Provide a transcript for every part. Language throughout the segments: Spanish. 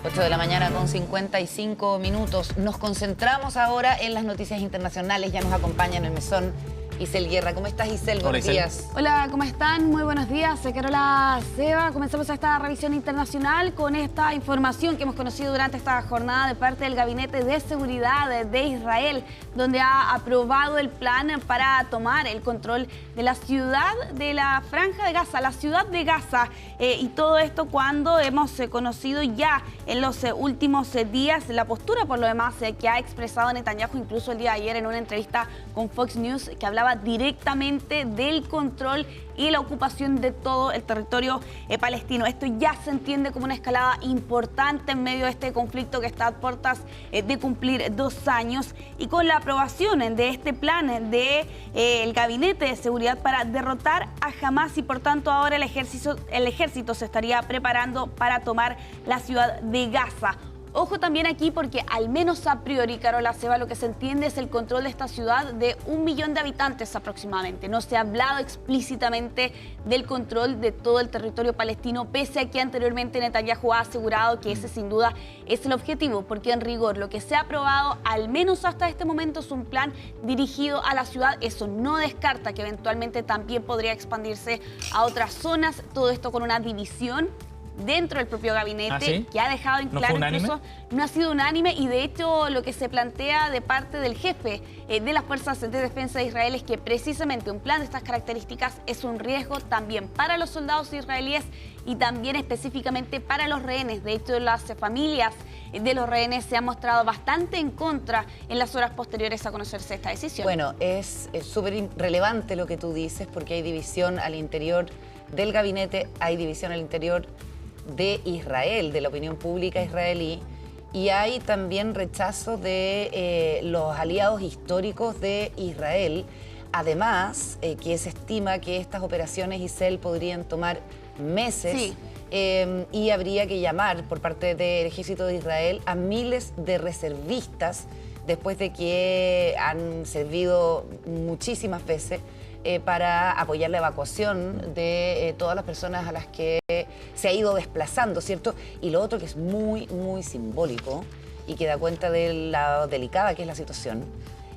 8 de la mañana con 55 minutos. Nos concentramos ahora en las noticias internacionales. Ya nos acompaña en el mesón Isel Guerra. ¿Cómo estás, Isel? Buenos días. Hola, ¿cómo están? Muy buenos días. Soy Carola Seba. Comenzamos esta revisión internacional con esta información que hemos conocido durante esta jornada de parte del Gabinete de Seguridad de Israel, donde ha aprobado el plan para tomar el control de la ciudad de la Franja de Gaza, la ciudad de Gaza. Y todo esto cuando hemos conocido ya en los últimos días la postura, por lo demás, que ha expresado Netanyahu incluso el día de ayer en una entrevista con Fox News, que hablaba directamente del control y la ocupación de todo el territorio palestino. Esto ya se entiende como una escalada importante en medio de este conflicto que está a puertas de cumplir 2 años, y con la aprobación de este plan del Gabinete de Seguridad para derrotar a Hamás, y por tanto ahora el ejército se estaría preparando para tomar la ciudad de Gaza. Ojo también aquí porque al menos a priori, Carola Seba, lo que se entiende es el control de esta ciudad de 1 millón de habitantes aproximadamente. No se ha hablado explícitamente del control de todo el territorio palestino, pese a que anteriormente Netanyahu ha asegurado que ese sin duda es el objetivo, porque en rigor lo que se ha aprobado, al menos hasta este momento, es un plan dirigido a la ciudad. Eso no descarta que eventualmente también podría expandirse a otras zonas, todo esto con una división dentro del propio gabinete, que ha dejado en claro, incluso no ha sido unánime, y de hecho lo que se plantea de parte del jefe de las fuerzas de defensa de Israel es que precisamente un plan de estas características es un riesgo también para los soldados israelíes y también específicamente para los rehenes. De hecho, las familias de los rehenes se han mostrado bastante en contra en las horas posteriores a conocerse esta decisión. Bueno, es súper relevante lo que tú dices, porque hay división al interior del gabinete, hay división al interior de Israel, de la opinión pública israelí, y hay también rechazo de los aliados históricos de Israel. Además, que se estima que estas operaciones, Isel, podrían tomar meses. Sí. Y habría que llamar por parte del ejército de Israel a miles de reservistas después de que han servido muchísimas veces para apoyar la evacuación de todas las personas a las que se ha ido desplazando, ¿cierto? Y lo otro que es muy, muy simbólico y que da cuenta de la delicada que es la situación,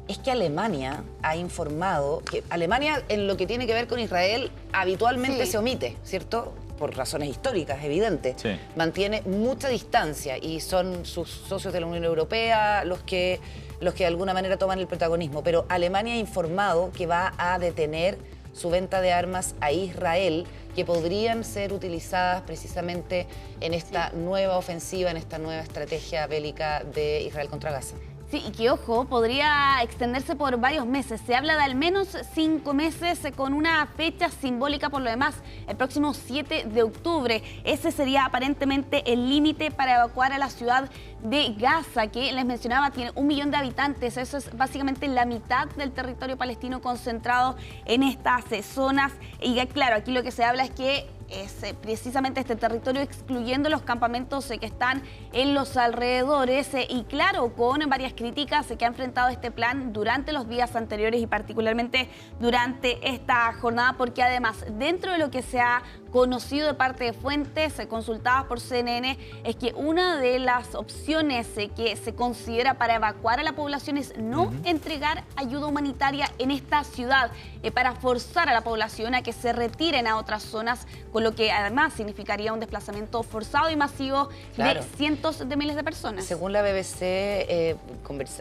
es que Alemania ha informado que Alemania, en lo que tiene que ver con Israel, habitualmente se omite, ¿cierto? Por razones históricas, evidentes. Sí. Mantiene mucha distancia y son sus socios de la Unión Europea los que de alguna manera toman el protagonismo. Pero Alemania ha informado que va a detener su venta de armas a Israel, que podrían ser utilizadas precisamente en esta nueva ofensiva, en esta nueva estrategia bélica de Israel contra Gaza. Sí, y que, ojo, podría extenderse por varios meses. Se habla de al menos 5 meses, con una fecha simbólica por lo demás, el próximo 7 de octubre. Ese sería aparentemente el límite para evacuar a la ciudad de Gaza, que les mencionaba tiene 1 millón de habitantes. Eso es básicamente la mitad del territorio palestino concentrado en estas zonas. Y claro, aquí lo que se habla es que es precisamente este territorio, excluyendo los campamentos que están en los alrededores, y claro, con varias críticas que ha enfrentado este plan durante los días anteriores y particularmente durante esta jornada, porque además, dentro de lo que se ha conocido de parte de fuentes consultadas por CNN, es que una de las opciones que se considera para evacuar a la población es no entregar ayuda humanitaria en esta ciudad, para forzar a la población a que se retiren a otras zonas, con lo que además significaría un desplazamiento forzado y masivo de cientos de miles de personas. Según la BBC,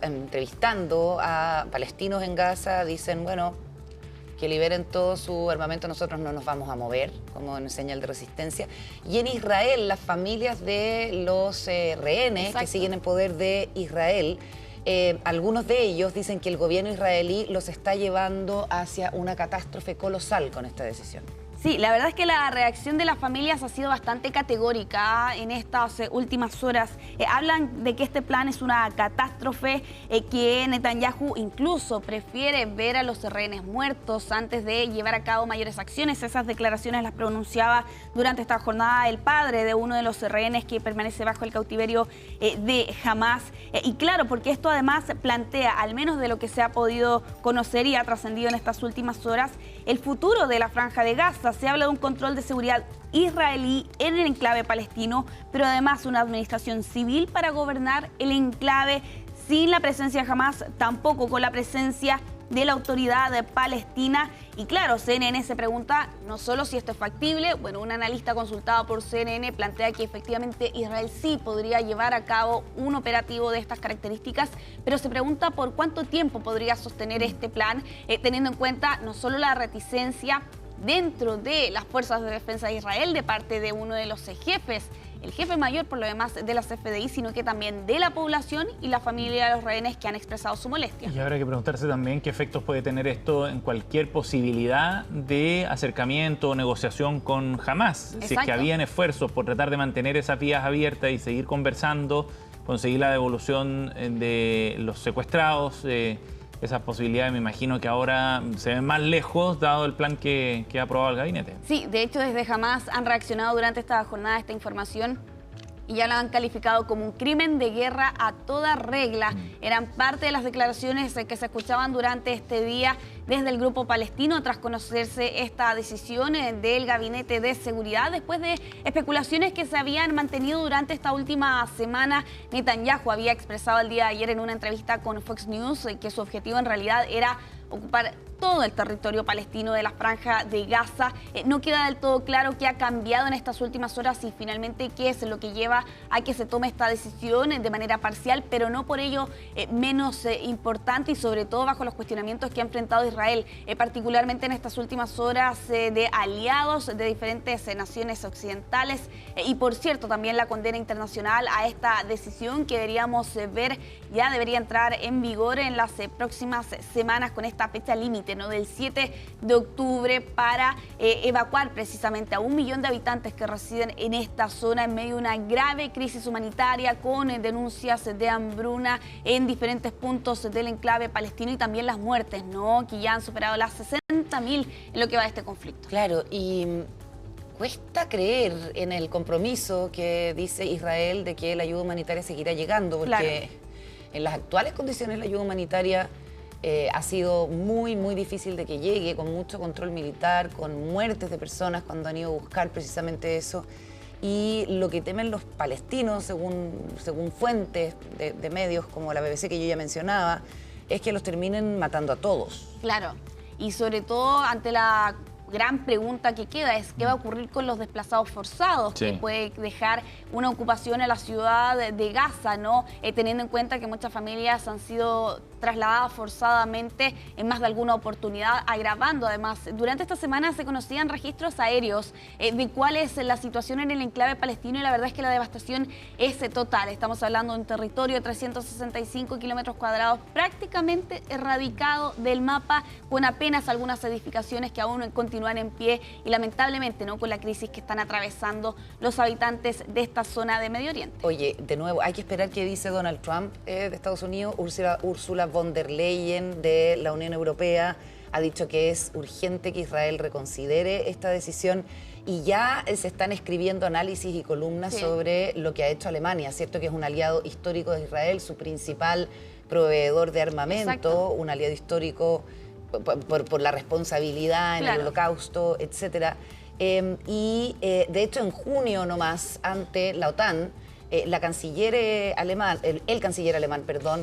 entrevistando a palestinos en Gaza, dicen, bueno, que liberen todo su armamento, nosotros no nos vamos a mover, como en señal de resistencia. Y en Israel, las familias de los rehenes que siguen en poder de Israel, algunos de ellos dicen que el gobierno israelí los está llevando hacia una catástrofe colosal con esta decisión. Sí, la verdad es que la reacción de las familias ha sido bastante categórica en estas últimas horas. Hablan de que este plan es una catástrofe, que Netanyahu incluso prefiere ver a los rehenes muertos antes de llevar a cabo mayores acciones. Esas declaraciones las pronunciaba durante esta jornada el padre de uno de los rehenes que permanece bajo el cautiverio de Hamás. Y claro, porque esto además plantea, al menos de lo que se ha podido conocer y ha trascendido en estas últimas horas, el futuro de la Franja de Gaza. Se habla de un control de seguridad israelí en el enclave palestino, pero además una administración civil para gobernar el enclave sin la presencia de Hamás, tampoco con la presencia de la autoridad palestina. Y claro, CNN se pregunta no solo si esto es factible, bueno, un analista consultado por CNN plantea que efectivamente Israel sí podría llevar a cabo un operativo de estas características, pero se pregunta por cuánto tiempo podría sostener este plan, teniendo en cuenta no solo la reticencia dentro de las fuerzas de defensa de Israel de parte de uno de los jefes, el jefe mayor por lo demás de la CFDI, sino que también de la población y la familia de los rehenes que han expresado su molestia. Y habrá que preguntarse también qué efectos puede tener esto en cualquier posibilidad de acercamiento o negociación con Hamás. Exacto. Si es que habían esfuerzos por tratar de mantener esas vías abiertas y seguir conversando, conseguir la devolución de los secuestrados, esas posibilidades me imagino que ahora se ven más lejos dado el plan que ha aprobado el gabinete. Sí, de hecho desde Hamás han reaccionado durante esta jornada a esta información y ya la han calificado como un crimen de guerra a toda regla. Eran parte de las declaraciones que se escuchaban durante este día desde el grupo palestino tras conocerse esta decisión del Gabinete de Seguridad después de especulaciones que se habían mantenido durante esta última semana. Netanyahu había expresado el día de ayer en una entrevista con Fox News que su objetivo en realidad era ocupar todo el territorio palestino de la Franja de Gaza. No queda del todo claro qué ha cambiado en estas últimas horas y finalmente qué es lo que lleva a que se tome esta decisión de manera parcial, pero no por ello menos importante y sobre todo bajo los cuestionamientos que ha enfrentado Israel, particularmente en estas últimas horas de aliados de diferentes naciones occidentales y por cierto también la condena internacional a esta decisión que deberíamos ver ya debería entrar en vigor en las próximas semanas con esta fecha límite, ¿no? Del 7 de octubre para evacuar precisamente a 1 millón de habitantes que residen en esta zona en medio de una grave crisis humanitaria con denuncias de hambruna en diferentes puntos del enclave palestino y también las muertes, ¿no? Que ya han superado las 60.000 en lo que va de este conflicto. Claro, y cuesta creer en el compromiso que dice Israel de que la ayuda humanitaria seguirá llegando, porque claro, en las actuales condiciones la ayuda humanitaria ha sido muy difícil de que llegue, con mucho control militar, con muertes de personas cuando han ido a buscar precisamente eso. Y lo que temen los palestinos, según fuentes de medios como la BBC que yo ya mencionaba, es que los terminen matando a todos. Claro, y sobre todo ante la gran pregunta que queda es qué va a ocurrir con los desplazados forzados, sí, que puede dejar una ocupación en la ciudad de Gaza, ¿no? Teniendo en cuenta que muchas familias han sido trasladadas forzadamente en más de alguna oportunidad, agravando además. Durante esta semana se conocían registros aéreos de cuál es la situación en el enclave palestino y la verdad es que la devastación es total. Estamos hablando de un territorio de 365 kilómetros cuadrados prácticamente erradicado del mapa, con apenas algunas edificaciones que aún continúan en pie y lamentablemente, ¿no?, con la crisis que están atravesando los habitantes de esta zona de Medio Oriente. Oye, de nuevo, hay que esperar qué dice Donald Trump de Estados Unidos. Úrsula von der Leyen de la Unión Europea ha dicho que es urgente que Israel reconsidere esta decisión y ya se están escribiendo análisis y columnas, sí, sobre lo que ha hecho Alemania, ¿cierto? Que es un aliado histórico de Israel, su principal proveedor de armamento, exacto, un aliado histórico por la responsabilidad en, claro, el holocausto, etcétera. De hecho, en junio nomás, ante la OTAN, el canciller alemán,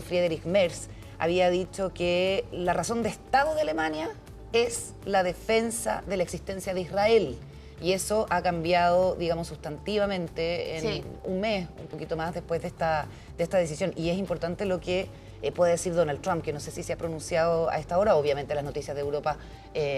Friedrich Merz, había dicho que la razón de Estado de Alemania es la defensa de la existencia de Israel. Y eso ha cambiado, digamos, sustantivamente en, sí, un mes, un poquito más después de esta decisión. Y es importante lo que puede decir Donald Trump, que no sé si se ha pronunciado a esta hora. Obviamente las noticias de Europa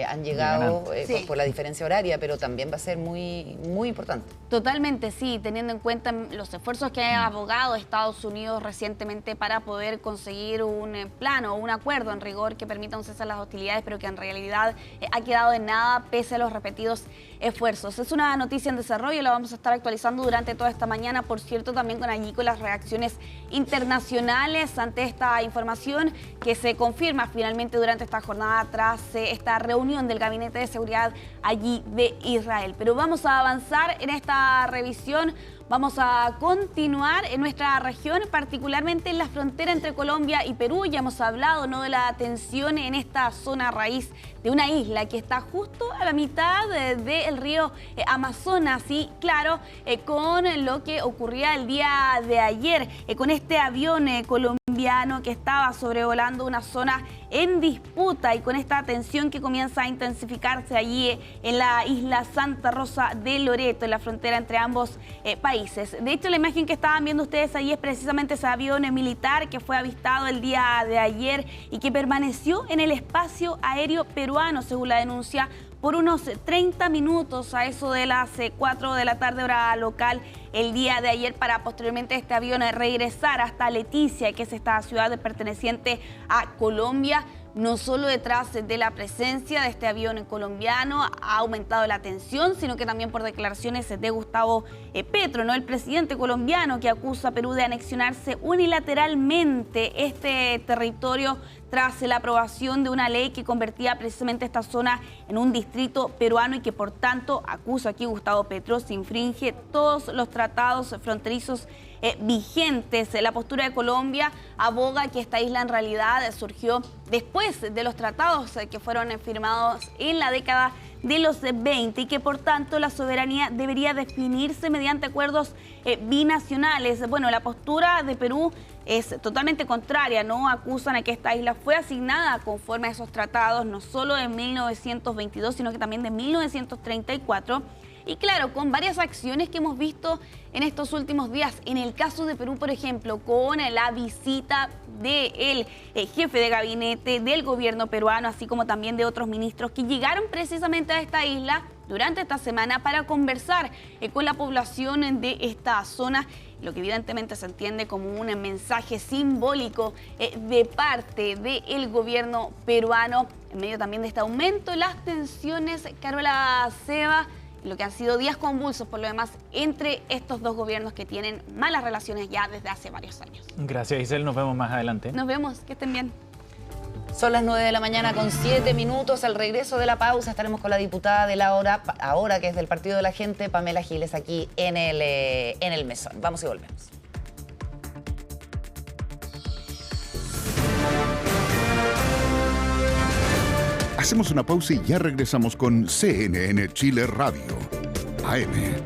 han llegado sí, por la diferencia horaria, pero también va a ser muy importante. Totalmente, sí, teniendo en cuenta los esfuerzos que ha abogado Estados Unidos recientemente para poder conseguir un plan o un acuerdo en rigor que permita un cese a las hostilidades, pero que en realidad ha quedado en nada pese a los repetidos esfuerzos. Es una noticia en desarrollo, la vamos a estar actualizando durante toda esta mañana, por cierto, también con las reacciones internacionales ante esta información que se confirma finalmente durante esta jornada tras esta reunión del Gabinete de Seguridad allí de Israel. Pero vamos a avanzar en esta revisión Vamos a continuar en nuestra región, particularmente en la frontera entre Colombia y Perú. Ya hemos hablado, ¿no?, de la tensión en esta zona raíz de una isla que está justo a la mitad del río Amazonas. Y claro, con lo que ocurría el día de ayer, con este avión colombiano que estaba sobrevolando una zona en disputa y con esta tensión que comienza a intensificarse allí en la isla Santa Rosa de Loreto, en la frontera entre ambos países. De hecho, la imagen que estaban viendo ustedes allí es precisamente ese avión militar que fue avistado el día de ayer y que permaneció en el espacio aéreo peruano, según la denuncia, por unos 30 minutos a eso de las 4 de la tarde hora local el día de ayer, para posteriormente este avión regresar hasta Leticia, que es esta ciudad perteneciente a Colombia. No solo detrás de la presencia de este avión colombiano ha aumentado la tensión, sino que también por declaraciones de Gustavo Petro, ¿no?, el presidente colombiano, que acusa a Perú de anexionarse unilateralmente este territorio tras la aprobación de una ley que convertía precisamente esta zona en un distrito peruano y que por tanto, acusa aquí Gustavo Petro, se infringe todos los tratados fronterizos vigentes. La postura de Colombia aboga que esta isla en realidad surgió después de los tratados que fueron firmados en la década de los 20 y que por tanto la soberanía debería definirse mediante acuerdos binacionales. Bueno, la postura de Perú es totalmente contraria, ¿no? Acusan a que esta isla fue asignada conforme a esos tratados, no solo de 1922, sino que también de 1934. Y claro, con varias acciones que hemos visto en estos últimos días. En el caso de Perú, por ejemplo, con la visita del jefe de gabinete del gobierno peruano, así como también de otros ministros que llegaron precisamente a esta isla durante esta semana para conversar con la población de esta zona, lo que evidentemente se entiende como un mensaje simbólico de parte del gobierno peruano, en medio también de este aumento de las tensiones, Carola Seba, lo que han sido días convulsos por lo demás entre estos dos gobiernos que tienen malas relaciones ya desde hace varios años. Gracias, Isel. Nos vemos más adelante. Nos vemos. Que estén bien. Son las 9 de la mañana con 7 minutos. Al regreso de la pausa estaremos con la diputada de la hora, ahora que es del Partido de la Gente, Pamela Giles, aquí en el mesón. Vamos y volvemos. Hacemos una pausa y ya regresamos con CNN Chile Radio, AM.